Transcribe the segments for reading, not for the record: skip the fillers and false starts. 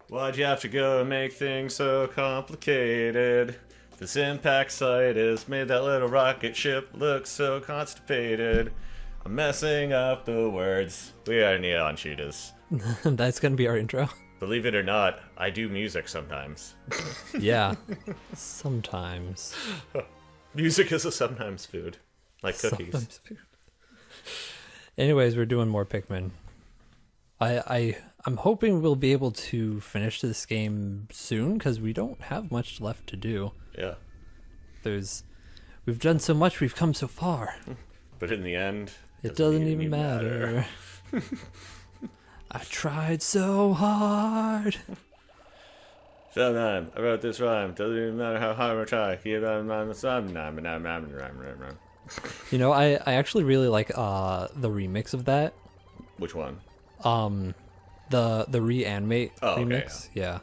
Why'd you have to go and make things so complicated? This impact site has made that little rocket ship look so constipated. I'm messing up the words. We are NeonCheetahs. That's gonna be our intro. Believe it or not, I do music sometimes. Yeah, sometimes. Music is a sometimes food, like cookies. Sometimes. Anyways, we're doing more Pikmin. I'm hoping we'll be able to finish this game soon because we don't have much left to do. Yeah. We've done so much, we've come so far. But in the end, It doesn't even matter. I tried so hard. Sometime I wrote this rhyme. Doesn't even matter how hard I try. Keep that in mind. You know, I actually really like the remix of that. Which one? The reanimate okay, remix. Yeah.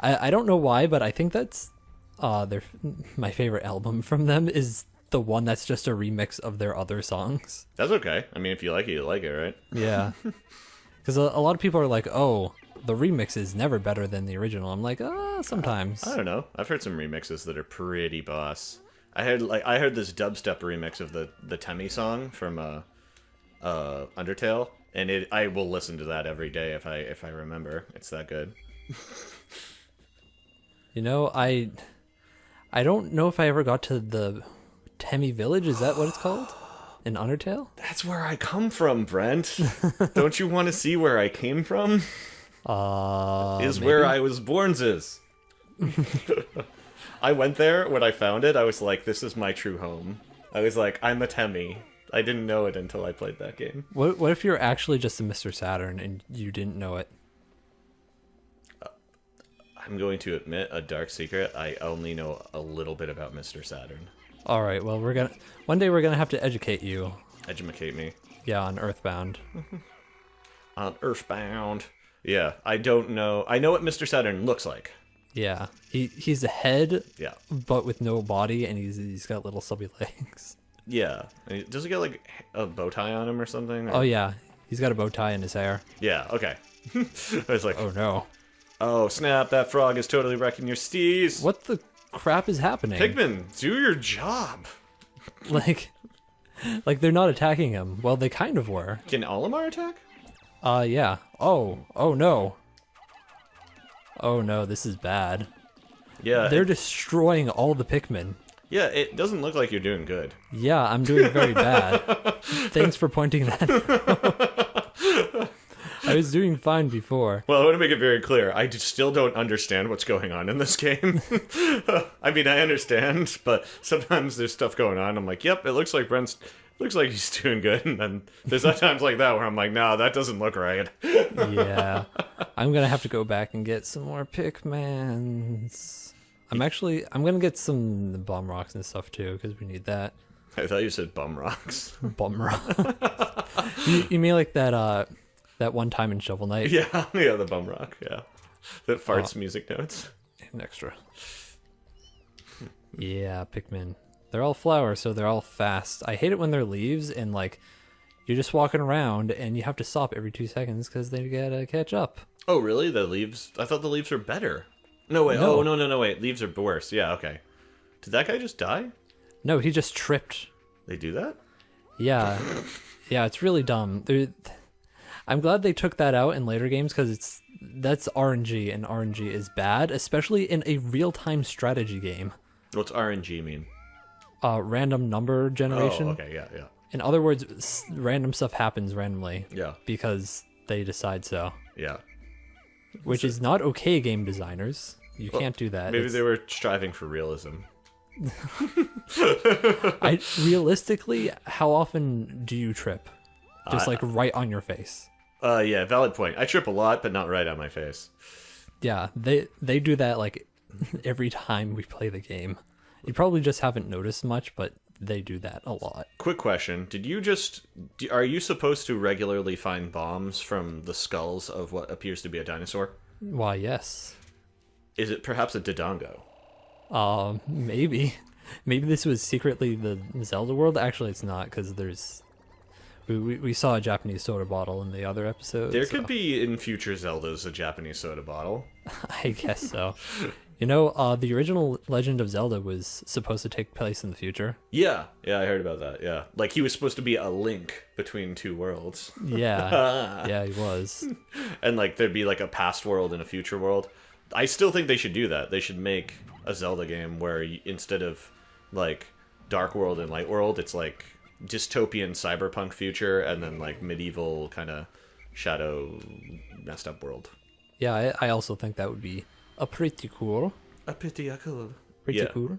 I don't know why, but I think that's my favorite album from them is the one that's just a remix of their other songs. That's okay. I mean, if you like it, you like it, right? Yeah. Because a lot of people are like, oh, the remix is never better than the original. I'm like, sometimes. I don't know. I've heard some remixes that are pretty boss. I heard this dubstep remix of the Temmie song from Undertale, and I will listen to that every day if I remember. It's that good. You know, I don't know if I ever got to the Temmie Village. Is that what it's called? In Undertale? That's where I come from, Brent. Don't you want to see where I came from? Is Maybe? where I was born. I went there when I found it. I was like, this is my true home. I was like, I'm a Temmie. I didn't know it until I played that game. What if you're actually just a Mr. Saturn and you didn't know it? I'm going to admit a dark secret. I only know a little bit about Mr. Saturn. All right, well, one day we're gonna have to educate you. Educate me. Yeah, on Earthbound. On Earthbound. Yeah, I don't know. I know what Mr. Saturn looks like. Yeah, he's a head, Yeah. but with no body, and he's got little stubby legs. Yeah. Does he get like a bow tie on him or something? Or... Oh yeah, he's got a bow tie in his hair. Yeah, okay. I was like, Oh no. oh snap, that frog is totally wrecking your steez. What the crap is happening? Pigman, do your job. Like they're not attacking him. Well, they kind of were. Can Olimar attack? Yeah. Oh no. Oh no, this is bad. Yeah. They're destroying all the Pikmin. Yeah, it doesn't look like you're doing good. Yeah, I'm doing very bad. Thanks for pointing that out. I was doing fine before. Well, I want to make it very clear. I still don't understand what's going on in this game. I mean, I understand, but sometimes there's stuff going on. I'm like, yep, it looks like looks like he's doing good. And then there's times like that where I'm like, no, that doesn't look right. Yeah. I'm going to have to go back and get some more Pikmins. I'm going to get some bomb rocks and stuff too, because we need that. I thought you said bum rocks. Bomb rocks. you mean like that one time in Shovel Knight? Yeah, the bum rock, yeah. That farts music notes. An extra. Yeah, Pikmin. They're all flowers, so they're all fast. I hate it when they're leaves and like you're just walking around and you have to stop every 2 seconds because they gotta catch up. Oh, really? The leaves? I thought the leaves were better. No, wait. No. Oh, no, wait. Leaves are worse. Yeah, okay. Did that guy just die? No, he just tripped. They do that? Yeah. Yeah, it's really dumb. I'm glad they took that out in later games because that's RNG, and RNG is bad, especially in a real-time strategy game. What's RNG mean? Random number generation. Oh, okay, yeah. In other words, random stuff happens randomly. Yeah. Because they decide so. Yeah. Which is not okay, game designers. You can't do that. Maybe they were striving for realism. Realistically, how often do you trip? Just like right on your face. Yeah, valid point. I trip a lot, but not right on my face. Yeah, they do that like every time we play the game. You probably just haven't noticed much, but they do that a lot. Quick question. Are you supposed to regularly find bombs from the skulls of what appears to be a dinosaur? Why, yes. Is it perhaps a Dodongo? Maybe. Maybe this was secretly the Zelda world. Actually, it's not, because We saw a Japanese soda bottle in the other episode. There could be in future Zeldas a Japanese soda bottle. I guess so. The original Legend of Zelda was supposed to take place in the future. Yeah, I heard about that. Yeah, like he was supposed to be a link between two worlds. Yeah, yeah, he was. And like there'd be like a past world and a future world. I still think they should do that. They should make a Zelda game where instead of like Dark World and Light World, it's like dystopian cyberpunk future and then like medieval kind of shadow messed up world. Yeah, I also think that would be a pretty cool. Pretty cool.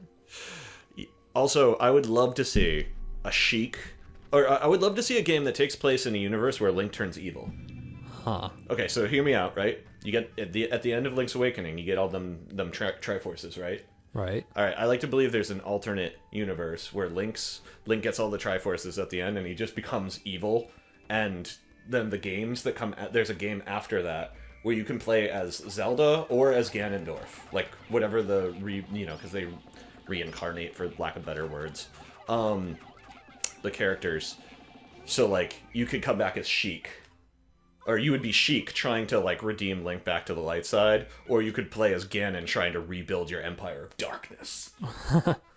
Also, I would love to see a Sheik, or I would love to see a game that takes place in a universe where Link turns evil. Huh. Okay, so hear me out, right? You get at the end of Link's Awakening, you get all them Triforces, right? Right. All right. I like to believe there's an alternate universe where Link gets all the Triforces at the end, and he just becomes evil. And then the games that there's a game after that where you can play as Zelda or as Ganondorf, like whatever because they reincarnate, for lack of better words, the characters. So like you could come back as Sheik. Or you would be Sheik trying to, like, redeem Link back to the light side, or you could play as Ganon trying to rebuild your Empire of Darkness.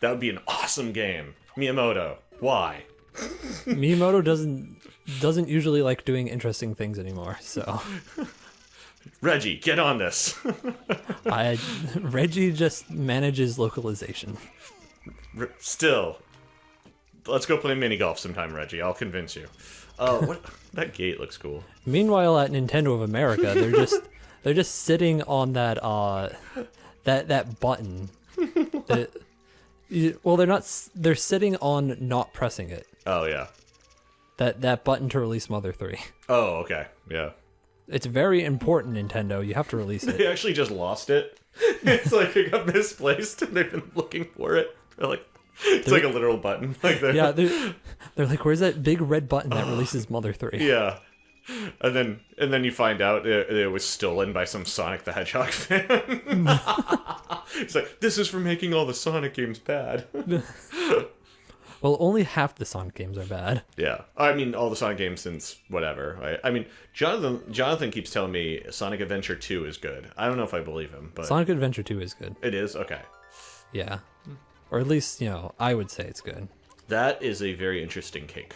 That would be an awesome game. Miyamoto, why? Miyamoto doesn't usually like doing interesting things anymore, so... Reggie, get on this. Reggie just manages localization. Still, let's go play mini golf sometime, Reggie. I'll convince you. That gate looks cool. Meanwhile, at Nintendo of America, they're just sitting on that that button. They're not. They're sitting on not pressing it. Oh yeah. That button to release Mother 3. Oh okay, yeah. It's very important, Nintendo. You have to release it. They actually just lost it. It's like it got misplaced, and they've been looking for it. They're like. It's like a literal button. Like yeah, they're like, where's that big red button that releases Mother 3? Yeah. And then you find out it was stolen by some Sonic the Hedgehog fan. It's like, this is for making all the Sonic games bad. Well, only half the Sonic games are bad. Yeah. I mean, all the Sonic games since whatever. Right? I mean, Jonathan keeps telling me Sonic Adventure 2 is good. I don't know if I believe him, but... Sonic Adventure 2 is good. It is? Okay. Yeah. Or at least, I would say it's good. That is a very interesting cake.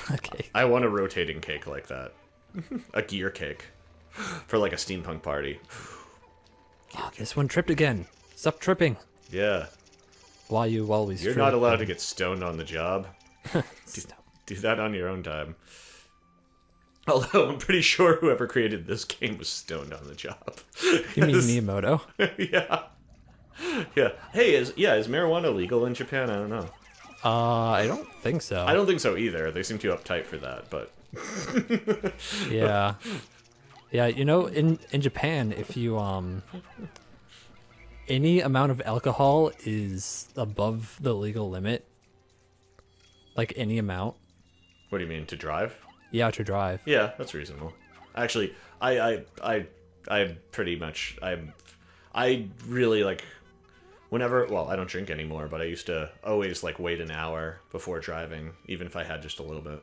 A cake. I want a rotating cake like that. A gear cake. For like a steampunk party. Oh, this one tripped again. Stop tripping. Yeah. Why you always You're not allowed to get stoned on the job. Do that on your own time. Although I'm pretty sure whoever created this game was stoned on the job. You mean Miyamoto? Yeah. Yeah. Hey, is marijuana legal in Japan? I don't know. I don't think so. I don't think so either. They seem too uptight for that, but... Yeah. Yeah, in Japan, if you, any amount of alcohol is above the legal limit. Like, any amount. What do you mean, to drive? Yeah, to drive. Yeah, that's reasonable. Actually, I pretty much... I really, like... Whenever, well, I don't drink anymore, but I used to always, like, wait an hour before driving, even if I had just a little bit.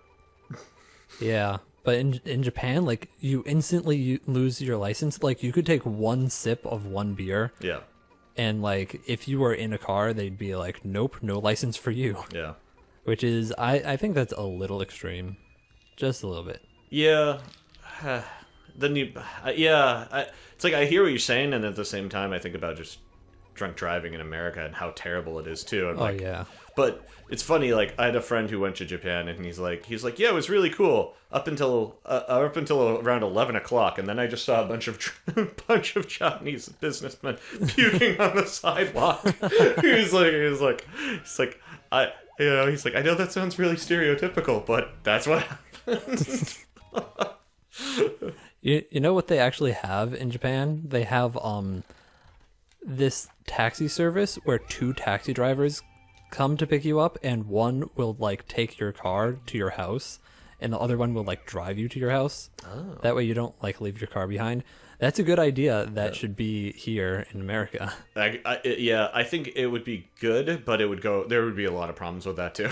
Yeah, but in Japan, like, you instantly lose your license. Like, you could take one sip of one beer. Yeah. And, like, if you were in a car, they'd be like, nope, no license for you. Yeah. Which is, I think that's a little extreme. Just a little bit. Yeah. Then you, it's like I hear what you're saying, and at the same time, I think about just drunk driving in America and how terrible it is too. I'm yeah. But it's funny. Like I had a friend who went to Japan, and he's like, yeah, it was really cool up until around 11 o'clock, and then I just saw a bunch of Japanese businessmen puking on the sidewalk. He's like, I know that sounds really stereotypical, but that's what happened. You know what they actually have in Japan? They have this taxi service where two taxi drivers come to pick you up, and one will like take your car to your house, and the other one will like drive you to your house. Oh. That way you don't like leave your car behind. That's a good idea. That should be here in America. I think it would be good, but there would be a lot of problems with that too.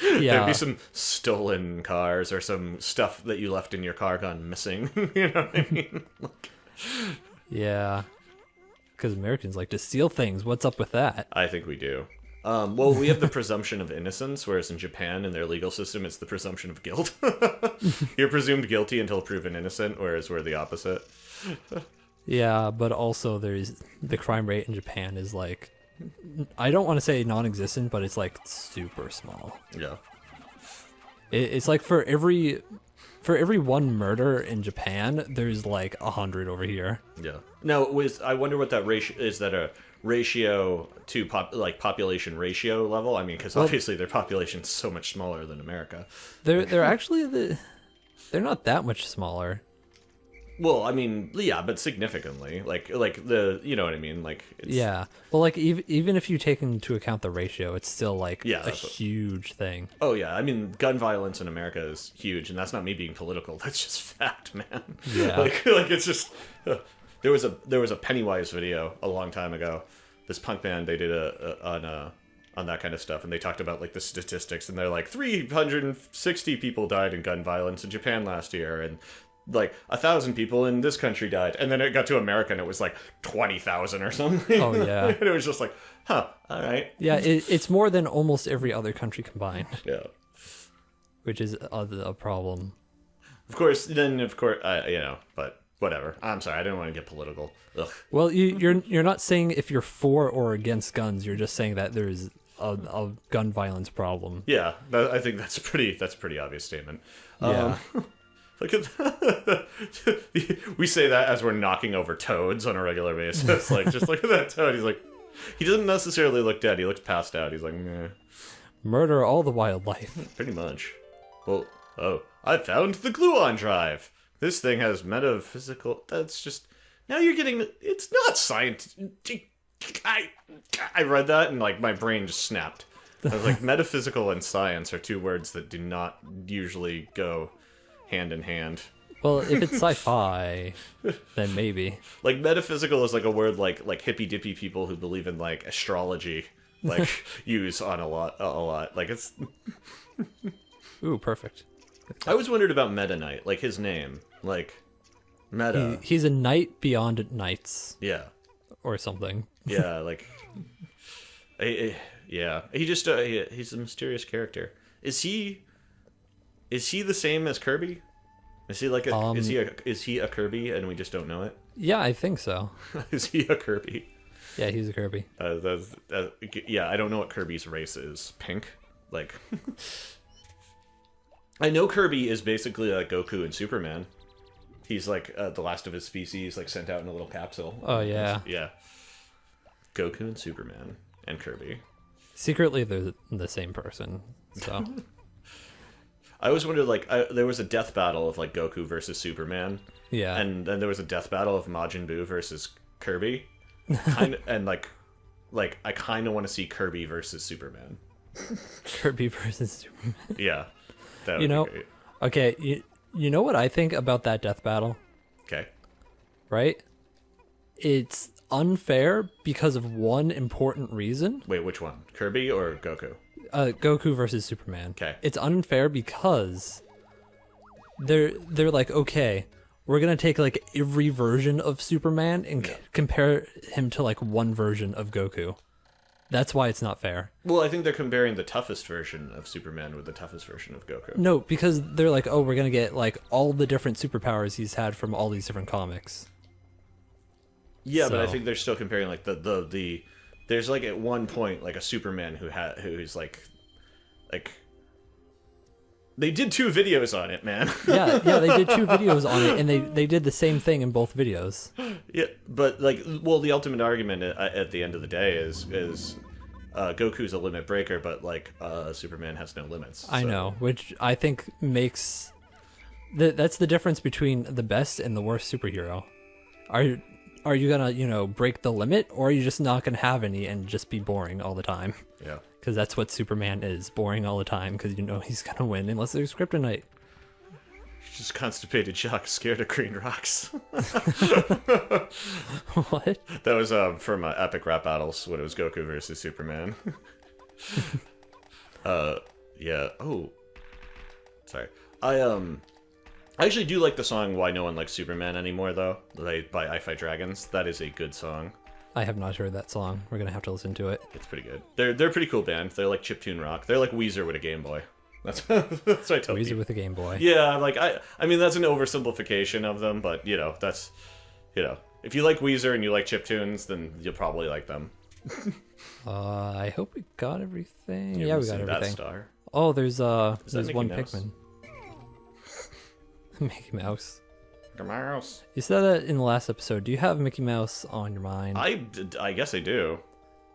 There'd Yeah. be some stolen cars or some stuff that you left in your car gone missing. You know what I mean? Yeah. Because Americans like to steal things. What's up with that? I think we do. Well, we have the presumption of innocence, whereas in Japan, in their legal system, it's the presumption of guilt. You're presumed guilty until proven innocent, whereas we're the opposite. Yeah, but also there's the crime rate in Japan is like, I don't want to say non-existent, but it's like super small. Yeah. It's like for every one murder in Japan, there's like 100 over here. Yeah. Now, I wonder what that ratio is. That a ratio to population ratio level? I mean, because obviously their population's so much smaller than America. They're actually they're not that much smaller. Well, I mean, yeah, but significantly, like the, you know what I mean, like it's, Yeah. Well, like even if you take into account the ratio, it's still like Yeah, a that's what- huge thing. Oh yeah, I mean, gun violence in America is huge, and that's not me being political. That's just fact, man. Yeah. like it's just there was a Pennywise video a long time ago. This punk band, they did on that kind of stuff, and they talked about like the statistics, and they're like 360 people died in gun violence in Japan last year, and like 1,000 people in this country died, and then it got to America and it was like 20,000 or something. Oh yeah. And it was just like, huh, all right. Yeah, it's more than almost every other country combined, Yeah. which is a problem. Of course, but whatever. I'm sorry, I didn't want to get political. Ugh. Well, you're not saying if you're for or against guns. You're just saying that there's a gun violence problem. Yeah, I think that's a pretty obvious statement. Yeah. Look at that. We say that as we're knocking over toads on a regular basis. Like, just look at that toad. He's like, he doesn't necessarily look dead. He looks passed out. He's like, meh. Murder all the wildlife. Pretty much. Well, I found the gluon drive. This thing has metaphysical. That's just. Now you're getting. It's not science. I read that and like my brain just snapped. I was like, metaphysical and science are two words that do not usually go hand in hand. Well, if it's sci-fi, then maybe. Like metaphysical is like a word like hippy dippy people who believe in like astrology like use on a lot. Like it's. Ooh, perfect. I always wondered about Meta Knight, like his name, like Meta. He's a knight beyond knights Yeah, or something. yeah, like. Yeah, he just he's a mysterious character. Is he the same as Kirby? Is he like a is he a Kirby and we just don't know it? Yeah, I think so. Is he a Kirby? Yeah, he's a Kirby. Yeah, I don't know what Kirby's race is. Pink, like. I know Kirby is basically like Goku and Superman. He's like the last of his species, like sent out in a little capsule. Oh yeah. Yeah. Goku and Superman and Kirby. Secretly, they're the same person. So. I always wondered, like, there was a death battle of like Goku versus Superman. Yeah. And then there was a death battle of Majin Buu versus Kirby. And like I kind of want to see Kirby versus Superman. Kirby versus Superman. Yeah. That would be great. Okay, you know what I think about that death battle, Okay. right? It's unfair because of one important reason. Wait, which one? Kirby or Goku? Goku versus Superman. Okay. It's unfair because they're like, okay, we're gonna take like every version of Superman and compare him to like one version of Goku. That's why it's not fair. Well, I think they're comparing the toughest version of Superman with the toughest version of Goku. No, because they're like, oh, we're gonna get like all the different superpowers he's had from all these different comics. Yeah, but I So- think they're still comparing like the there's like at one point like a Superman who's like they did 2 videos on it, man. Yeah, they did 2 videos on it, and they did the same thing in both videos. Yeah, but like, well, the ultimate argument at the end of the day is Goku's a limit breaker, but like Superman has no limits. I know, which I think makes that's the difference between the best and the worst superhero. Are you gonna break the limit, or are you just not gonna have any and just be boring all the time? Yeah. Because that's what Superman is, boring all the time. Because he's gonna win unless there's kryptonite. Just constipated shock, scared of green rocks. What? That was from Epic Rap Battles when it was Goku versus Superman. Yeah. Oh, sorry. I actually do like the song "Why No One Likes Superman Anymore," though. By I Fight Dragons. That is a good song. I have not heard that song. We're gonna have to listen to it. It's pretty good. They're a pretty cool band. They're like chiptune rock. They're like Weezer with a Game Boy. That's that's what I tell Weezer people. with a Game Boy. Yeah, like I mean that's an oversimplification of them, but that's if you like Weezer and you like chiptunes, then you'll probably like them. I hope we got everything. You Yeah, ever we got seen everything. That star? Oh, there's Mickey one Mouse? Pikmin. Mickey Mouse. The mouse. You said that in the last episode. Do you have Mickey Mouse on your mind? I guess I do.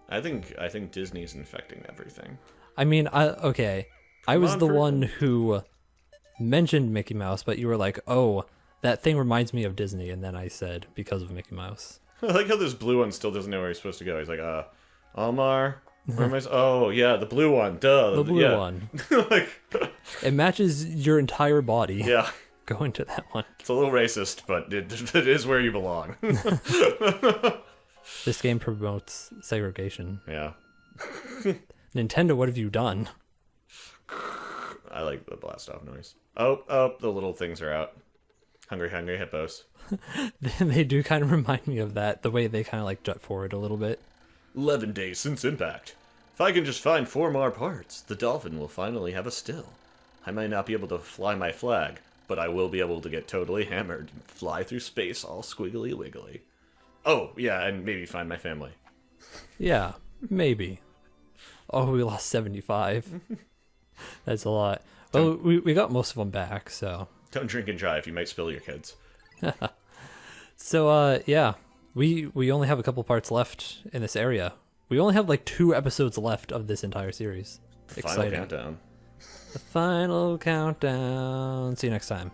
I think Disney's infecting everything. I mean, okay. I was on, the Furby. one who mentioned Mickey Mouse, but you were like, "Oh, that thing reminds me of Disney," and then I said because of Mickey Mouse. I like how this blue one still doesn't know where he's supposed to go. He's like, Almar, where am I? Oh, yeah, the blue one. Duh. The blue yeah. one. Like, It matches your entire body. yeah, Going to that one. it's a little racist, but it is where you belong. This game promotes segregation. Yeah, Nintendo, what have you done? I like the blast off noise. Oh, the little things are out. Hungry hippos. They do kind of remind me of that, the way they kind of like jut forward a little bit. 11 days since impact. If I can just find 4 more parts, the dolphin will finally have a still. I might not be able to fly my flag, but I will be able to get totally hammered and fly through space all squiggly wiggly. Oh, yeah, and maybe find my family. Yeah, maybe. Oh, we lost 75. That's a lot. Well, we got most of them back, so. Don't drink and drive, you might spill your kids. So, yeah, we only have a couple parts left in this area. We only have like 2 episodes left of this entire series. Final countdown. The final countdown. See you next time.